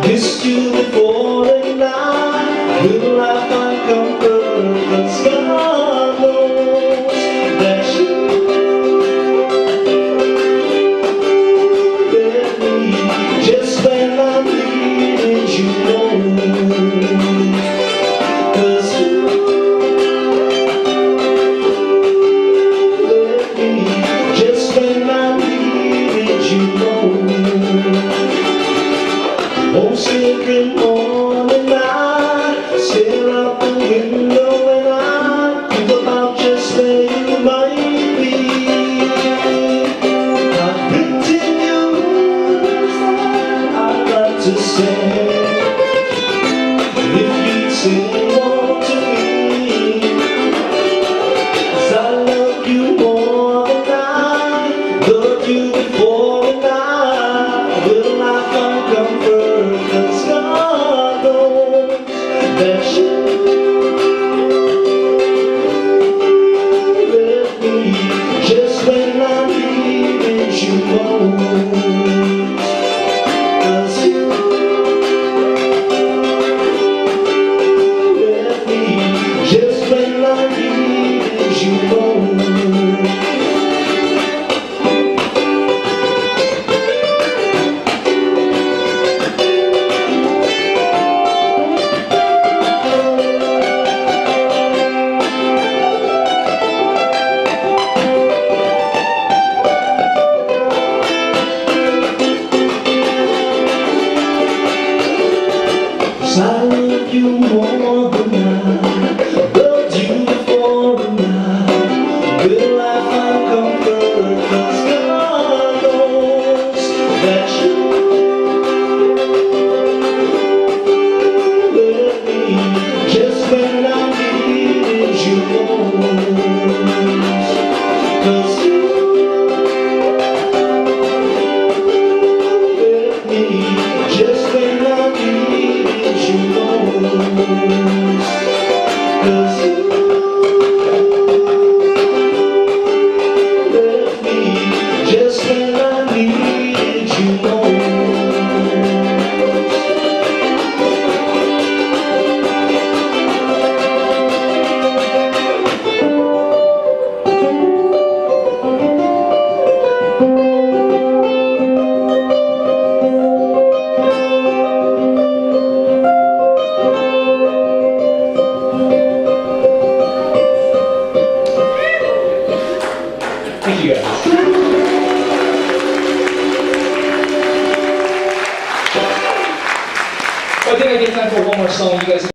Kissed you before and I will I find comfort, 'cause God knows that you let me just when I needed you most. 'Cause you let me just when I needed you most. Oh, secret morning, I stare out the window and I think about just where you might be. I've written you I'd like to say, if you'd say more to me, 'cause I love you more than I loved you before, and I will not find comfort, 'cause God knows that you let me just when I needed you most. 'Cause you let me just when I needed you most. I love you more than I loved you before, and I will I find comfort, 'cause God knows that you let me just when I needed you most. 'Cause you let me just when I needed you most. 'Cause you let me just when I needed you most. Thank you guys. I think I get time for one more song. You guys